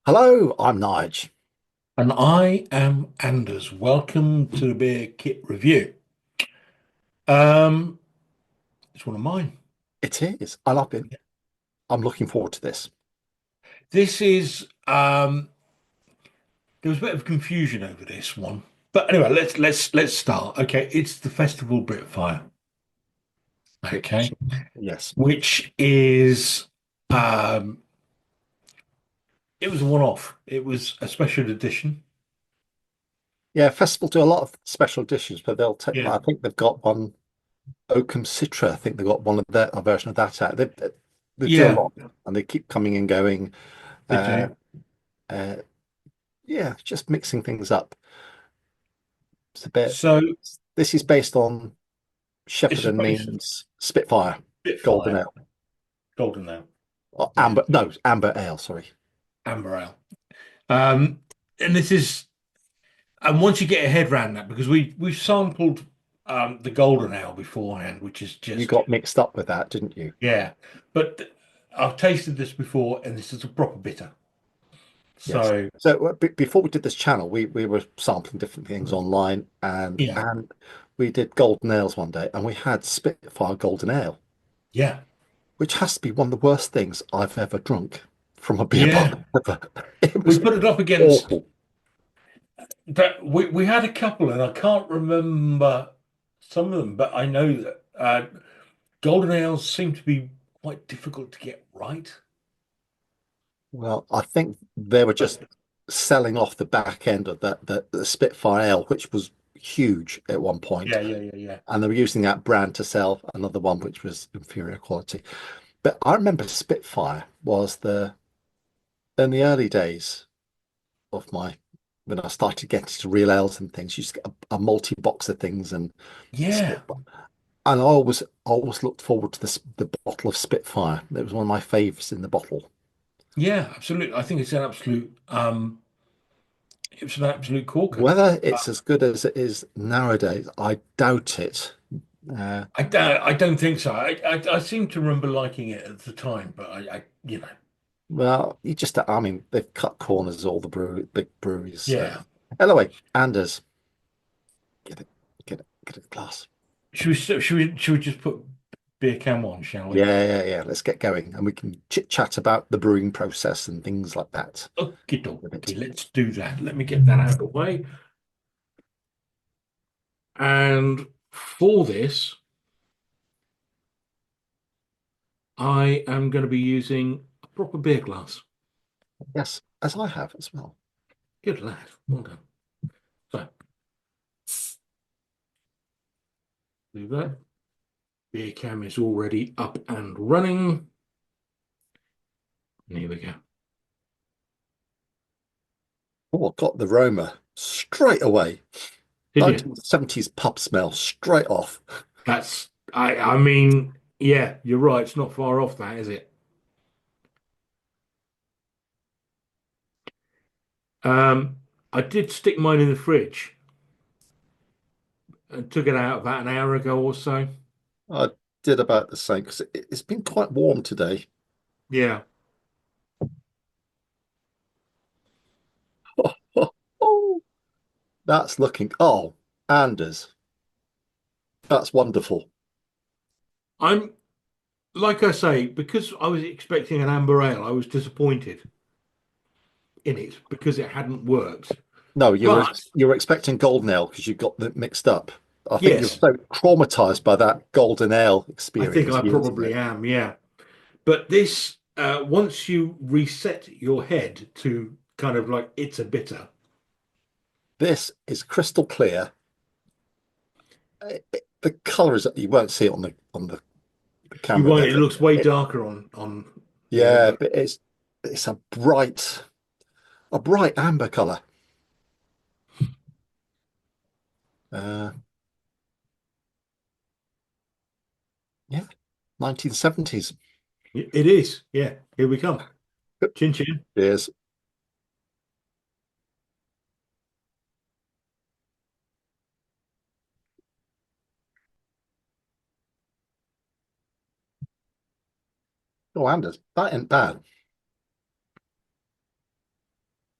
Hello, I'm Nige. And I am Anders. Welcome to the Beer Kit Review. Um, it's one of mine. It is. I'm looking forward to this. This is there was a bit of confusion over this one. But anyway, let's start. Okay, it's the Festival Britfire. Which, Okay, yes. which is um it was a one-off. It was a special edition. Yeah, Festival do a lot of special dishes, but they'll take, Yeah. I think they've got one, Oakham Citra. I think they've got one of their a version of that out. They do a Yeah, lot and they keep coming and going. they Uh, do. uh, yeah, just mixing things up. It's a bit, So this is based on it's Shepherd a and base Neam's Spitfire Golden Spitfire Ale. Golden Ale. Or Yeah, Amber Ale, sorry. Amber Ale. Um, and this is And once you get your head around that, because we've sampled the golden ale beforehand, which is You just got mixed up with that, didn't you? yeah. But I've tasted this before, and this is a proper bitter. Yes. So So before we did this channel, we were sampling different things online, and yeah, we did golden ales one day, and we had Spitfire Golden Ale, yeah, which has to be one of the worst things I've ever drunk from a beer yeah. bottle. It We was put it up against awful. that. We had a couple, and I can't remember some of them, but I know that golden ales seem to be quite difficult to get right. Well, I think they were But just selling off the back end of the Spitfire Ale, which was huge at one point, yeah, yeah, yeah, yeah, and they were using that brand to sell another one which was inferior quality. But I remember Spitfire was the in the early days of my when I started getting to real ales and things, you used to get a multi box of things and yeah, Spitfire. And I always looked forward to the bottle of Spitfire. It was one of my favorites in the bottle. yeah. Absolutely. I think it's an absolute. It was an absolute corker. Whether Uh, it's as good as it is nowadays, I doubt it. Uh, I don't think so. I seem to remember liking it at the time, but well, you just, I mean, they've cut corners, all the big breweries. yeah. Anyway, Anders, get it, get a glass. Should we just put beer cam on, shall we? Yeah. Let's get going, and we can chit chat about the brewing process and things like that. Okay, A dokie, bit. let's do that. Let me get that out of the way. And for this, I am going to be using a proper beer glass. Yes, as I have as well. Good lad. Well done. So, do that. Beer cam is already up and running. And here we go. Oh, I got the Roma straight away. Did you? 1970s pub smell straight off. I mean, yeah, you're right. It's not far off that, is it? I did stick mine in the fridge and took it out about an hour ago or so. I did about the same because it's been quite warm today. Yeah. Oh, that's looking. Oh, Anders, that's wonderful. I'm like I say, because I was expecting an amber ale, I was disappointed in it because it hadn't worked. No, But you were expecting golden ale because you got them mixed up. I think you're yes, so traumatized by that golden ale I think experience I using probably it. am. Yeah. But this, once you reset your head to kind of like it's a bitter, This is crystal clear. The color is you won't see it on the you camera won't. there, It but looks way it, darker on the yeah, over. but it's a bright amber color. Uh, yeah, 1970s. It is. Yeah. Here we come. Chin chin. Cheers. Oh, Anders, that ain't bad.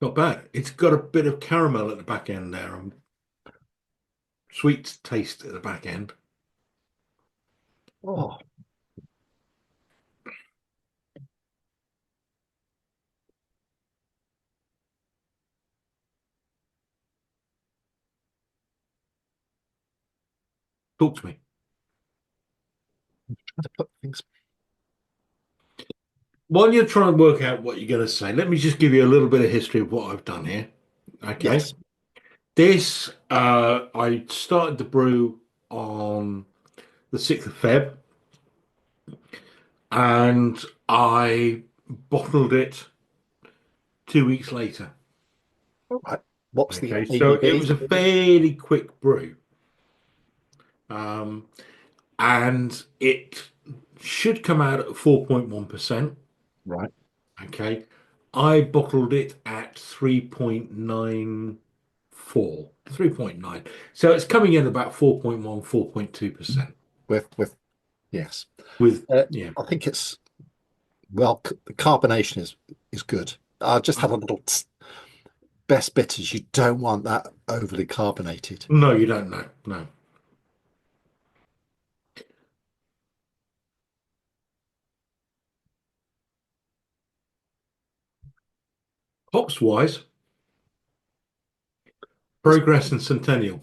Not bad. It's got a bit of caramel at the back end there and sweet taste at the back end. Oh, Talk to me. trying to put things. While you're trying to work out what you're going to say, let me just give you a little bit of history of what I've done here. Okay. Yes. I started the brew on the 6th of Feb and I bottled it 2 weeks later. All right. What's the Okay. So it ABV? was a fairly quick brew. Um, and it should come out at 4.1%. Right. Okay. I bottled it at 3.94, 3.9. So it's coming in about 4.1, 4.2% With yes. with, Uh, yeah. I think it's well, the carbonation is good. I just had a little best bitters. You don't want that overly carbonated. No, you don't know. No. Hops wise, It's, Progress and Centennial.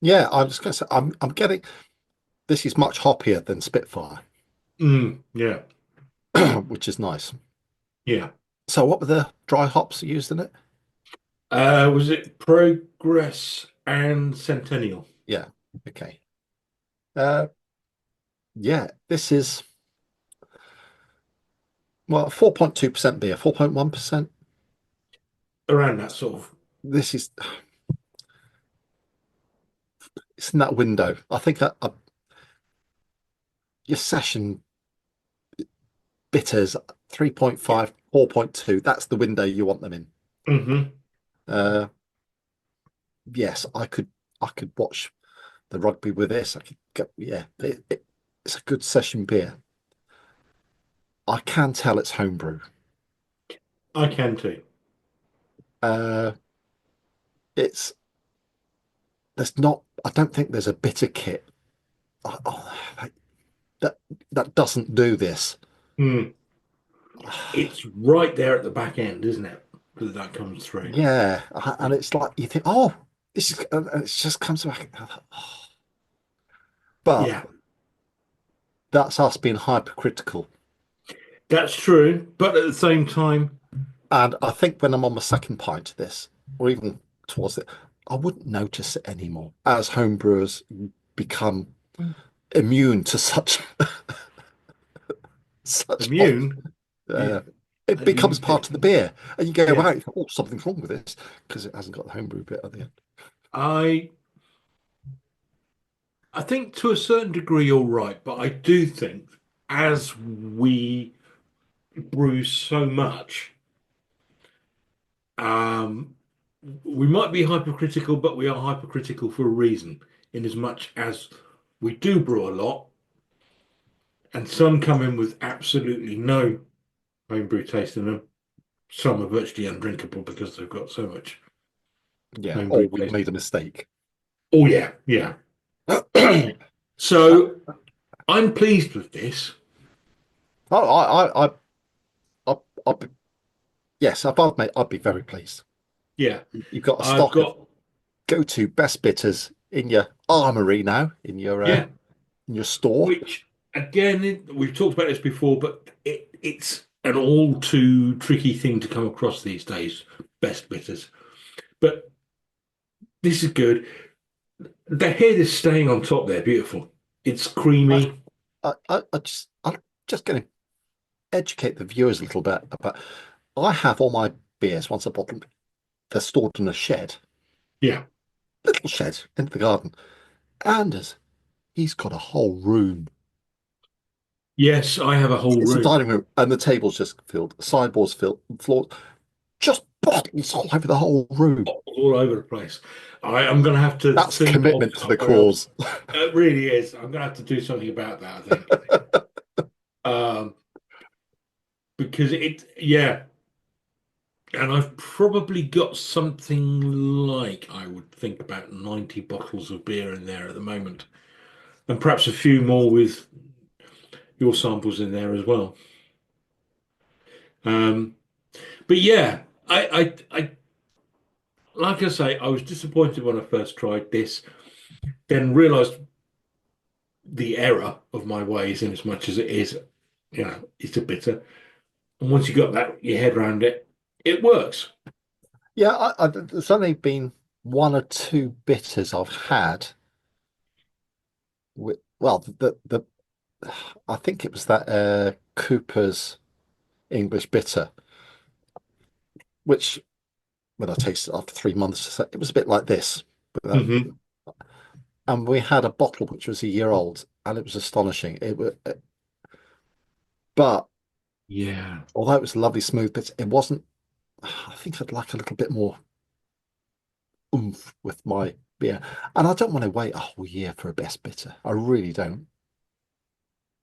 yeah, I was going to say I'm getting this is much hoppier than Spitfire, Yeah. which is nice. Yeah. So what were the dry hops used in it? Was it Progress and Centennial? Yeah. Okay. Uh, yeah, this is well 4.2% beer, 4.1%. Around that sort of. This is it's in that window. I think your session bitters Yeah. 3.5, 4.2. That's the window you want them in. Hmm. Uh, yes, I could watch the rugby with this. I could go, yeah, it's a good session beer. I can tell it's homebrew. I can too. Uh, it's there's not. I don't think there's a bitter kit. Oh, that that doesn't do this. Mm. It's right there at the back end, isn't it? That comes through. Yeah, and it's like you think, oh, this is, and it just comes back. But Yeah, that's us being hypercritical. that's true. But at the same time, And I think when I'm on my second pint of this, or even towards it, I wouldn't notice it anymore as homebrewers become immune to such such hot. immune. Yeah, It becomes immune part to. of the beer, and you go, Yeah, wow, oh, something's wrong with this because it hasn't got the homebrew bit at the end. I I think to a certain degree you're right, but I do think as we brew so much, um, we might be hypercritical, but we are hypercritical for a reason. In as much as we do brew a lot, and some come in with absolutely no homebrew taste in them. Some are virtually undrinkable because they've got so much Yeah, or homebrew we've taste. made a mistake. Oh yeah, yeah. I, So I'm pleased with this. I'd be, yes, I'd be very pleased. Yeah, You've got a I've stock of got go-to best bitters in your armory now, yeah. in your store. Which again, we've talked about this before, but it's an all too tricky thing to come across these days. Best bitters, but this is good. The head is staying on top there, beautiful. It's I, creamy. I'm just going to educate the viewers a little bit about. I have all my beers once a bottle. They're stored in a shed, Yeah. little shed in the garden. Anders, he's got a whole room. Yes, I have a whole It's a room dining room, and the table's just filled, sideboards filled, floor, just bottles all over the whole room. all over the place. I'm going to have to That's think of commitment to the somewhere else. cause. It really is. I'm going to have to do something about that, I think. Um, because yeah, And I've probably got something like, I would think, about 90 bottles of beer in there at the moment, and perhaps a few more with your samples in there as well. Um, but yeah, like I say, I was disappointed when I first tried this, then realized the error of my ways in as much as it is, it's a bitter. And once you got that your head around it, it works. Yeah, there's only been one or two bitters I've had. Well, I think it was that Cooper's English bitter, which when I tasted it after 3 months, it was a bit like this. Hmm. And we had a bottle which was a year old, and it was astonishing. But Yeah. although it was lovely, smooth bits, it wasn't. I think I'd like a little bit more oomph with my beer, and I don't want to wait a whole year for a best bitter. I really don't.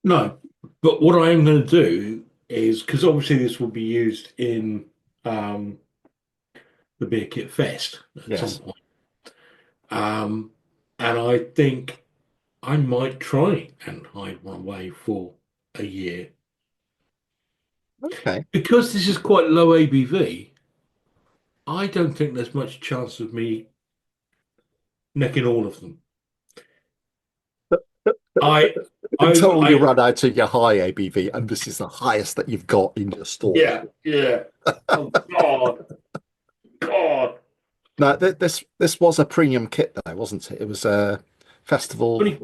No, but what I am going to do is because obviously this will be used in um, the Beer Kit Fest at some Yes. point. Um, and I think I might try and hide one away for a year. Okay. Because this is quite low ABV, I don't think there's much chance of me necking all of them. I, Until you I, run out of your high ABV, and this is the highest that you've got in your store. yeah, yeah. Oh God, God. No, this was a premium kit though, wasn't it? It was a festival. 20,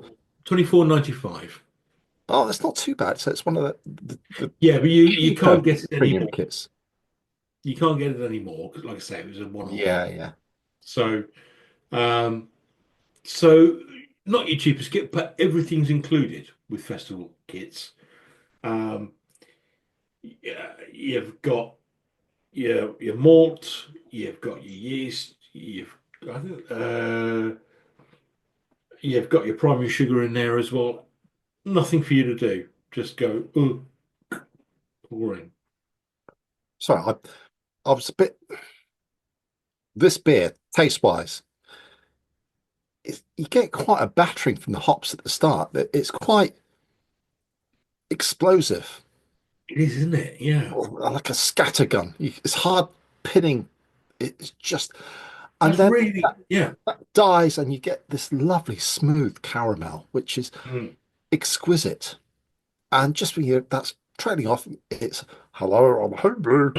24.95. Oh, that's not too bad. So it's one of the Yeah, but you cheaper can't get it premium anymore. kits. You can't get it anymore because, like I say, it was a one-off. Yeah, yeah. So, um, so not your cheapest kit, but everything's included with festival kits. Um, yeah, you've got your malt, you've got your yeast, you've got your primary sugar in there as well. Nothing for you to do. Just go, oh, pouring. Sorry, I was a bit. This beer, taste wise, you get quite a battering from the hops at the start. It's quite explosive, It is, isn't it? Yeah. like a scattergun. It's hard pinning. It's just, and That's then really, yeah. that dies, and you get this lovely smooth caramel, which is Mm. exquisite. And just when you that's trailing off, it's hello, I'm homebrew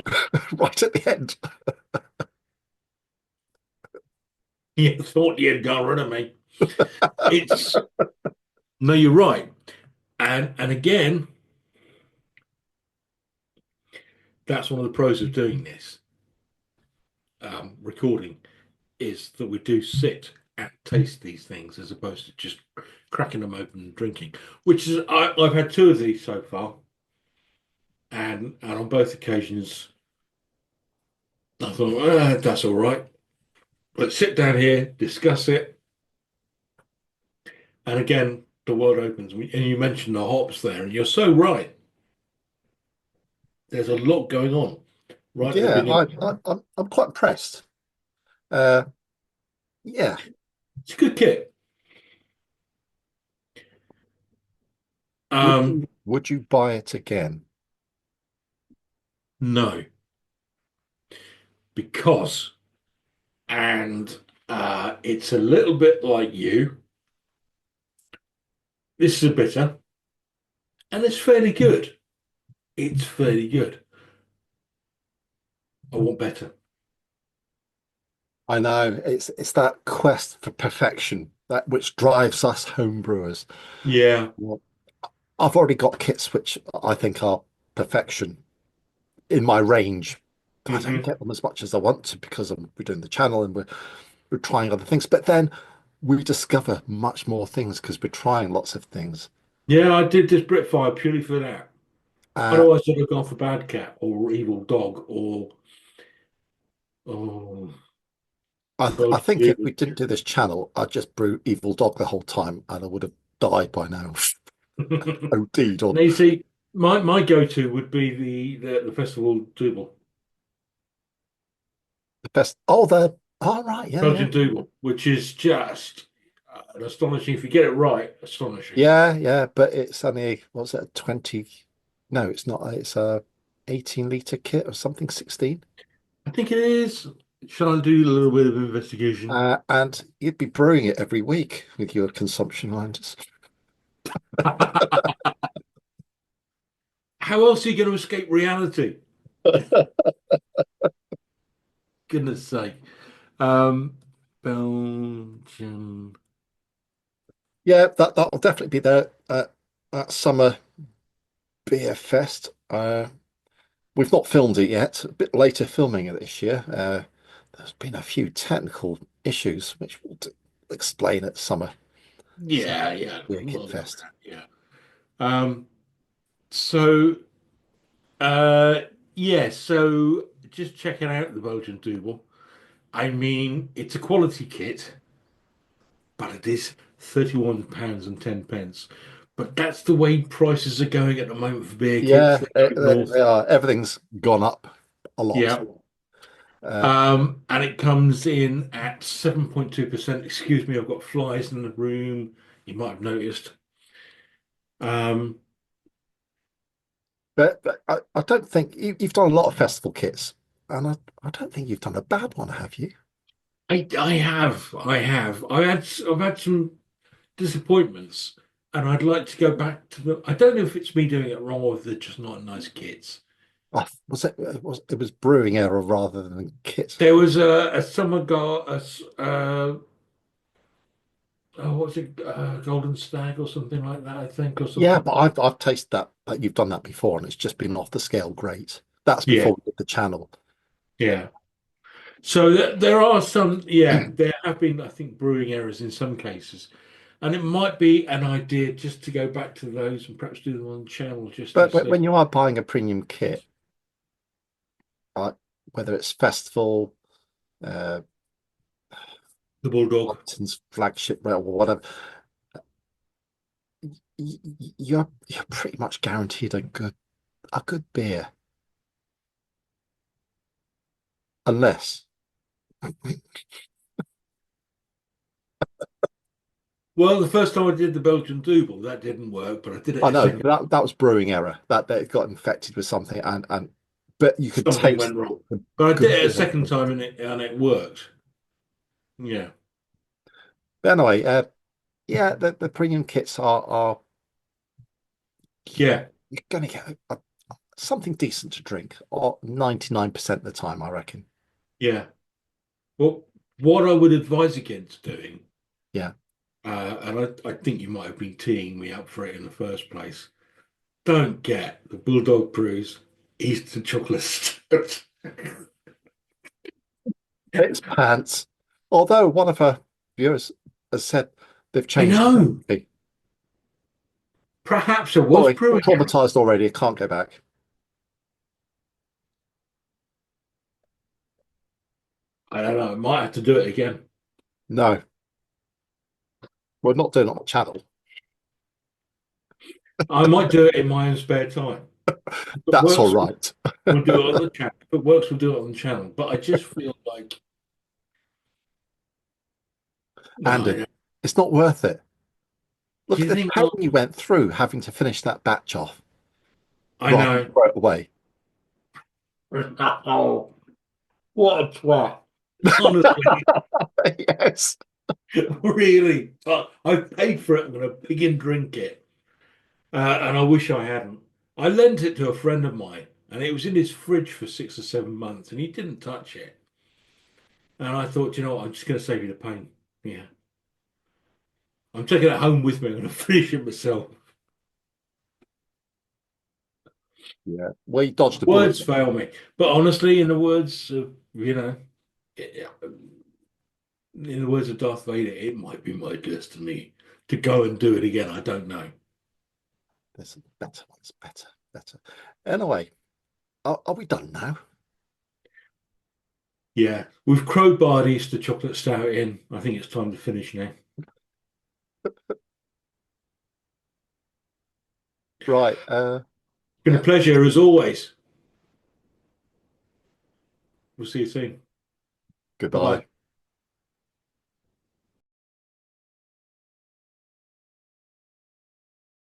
right at the end. You thought you'd got rid of me. It's no, you're right. And again, that's one of the pros of doing this recording is that we do sit and taste these things as opposed to just cracking them open and drinking. Which is I've had two of these so far, and on both occasions I thought that's all right. Let's sit down here, discuss it, and again the world opens. And you mentioned the hops there, and you're so right. There's a lot going on right at the Yeah, beginning. I'm quite impressed. Uh, yeah. It's a good kit. Um, Would you buy it again? no, because and it's a little bit like you. This is a bitter, and it's fairly good. It's fairly good. I want better. I know it's that quest for perfection that which drives us home brewers. Yeah. Well, I've already got kits which I think are perfection in my range. I don't Hmm. get them as much as I want to because we're doing the channel and we're trying other things. But then we discover much more things because we're trying lots of things. Yeah, I did this Britfire purely for that. Uh, Otherwise, I'd have gone for Bad Cat or Evil Dog or oh, I Belgian think if Beaver. we didn't do this channel, I'd just brew Evil Dog the whole time and I would have died by now. OD'd Now on. you see, my go-to would be the festival double. The best. Oh, the. Oh, right. Yeah, yeah. Belgian Double, which is just an astonishing. If you get it right, astonishing. Yeah, yeah. But it's only, what's it, a 20? No, it's not. It's a 18-litre kit or something, 16. I think it is. Shall I do a little bit of investigation? And you'd be brewing it every week with your consumption lines. How else are you going to escape reality? Goodness sake. Um, Belgian. Yeah, that'll definitely be there at Summer Beer Fest. We've not filmed it yet. A bit later filming it this year. There's been a few technical issues which we'll explain at Summer Yeah, yeah. Beer Kit Well, Fest. yeah. Um, so uh yeah, so just checking out the Belgian Double. I mean, it's a quality kit, but it is £31 and 10 pence. But that's the way prices are going at the moment for beer kits. Yeah, They're going they north. are. Everything's gone up a lot. Yeah. Uh, And it comes in at 7.2%. Excuse me, I've got flies in the room. You might have noticed. Um, but I don't think you've done a lot of festival kits, and I don't think you've done a bad one, have you? I've had some disappointments, and I'd like to go back to the. I don't know if it's me doing it wrong or if they're just not nice kits. It was brewing error rather than kit. There was a someone got oh, what's it, Golden Stag or something like that, I think, or Yeah, something. but I've tasted that you've done that before, and it's just been off the scale great. That's Yeah, before we did the channel. yeah. So there are some, yeah, there have been, I think, brewing errors in some cases, and it might be an idea just to go back to those and perhaps do them on the channel just But as when you are buying a premium kit, like whether it's Festival, uh, the Bulldog. Upton's flagship rail or whatever, you're pretty much guaranteed a good beer, unless Well, the first time I did the Belgian double, that didn't work, but I did it I a know second. that was brewing error that it got infected with something, and but you could Something taste went wrong. the But I did good it a beer. second time and it worked. Yeah, But anyway, yeah, the premium kits are yeah, you're going to get something decent to drink, or 99% of the time, I reckon. yeah. Well, what I would advise against doing, Yeah. and I think you might have been teeing me up for it in the first place. Don't get the Bulldog Brews Eastern chocolate stout. It's pants. Although one of our viewers has said they've I changed the know. recipe. Perhaps it was Sorry, brewing error. traumatized already. I can't go back. I don't know. I might have to do it again. No, we're not doing it on the channel. I might do it in my own spare time. If it That's all works, right. we'll do it on the channel. If it works, we'll do it on the channel. But I just feel like, well, Andy, it's not worth it. do Look at you the think pain you went through having to finish that batch off I rather than know. throw it away. Oh, what a twat. Honestly, Yes. really. I paid for it. I'm going to pig and drink it. And I wish I hadn't. I lent it to a friend of mine, and it was in his fridge for 6 or 7 months, and he didn't touch it. And I thought, you know what, I'm just going to save you the pain. Yeah. I'm taking it home with me. I'm going to finish it myself. Yeah. Well, you dodged a bullet. Words fail me. But honestly, in the words of, in the words of Darth Vader, it might be my destiny to go and do it again. I don't know. There's some better ones. Better, better. Anyway, are we done now? Yeah. We've crowbarred Easter chocolate stout in. I think it's time to finish now. Right. Been a Yeah. pleasure as always. We'll see you soon. Goodbye. Bye.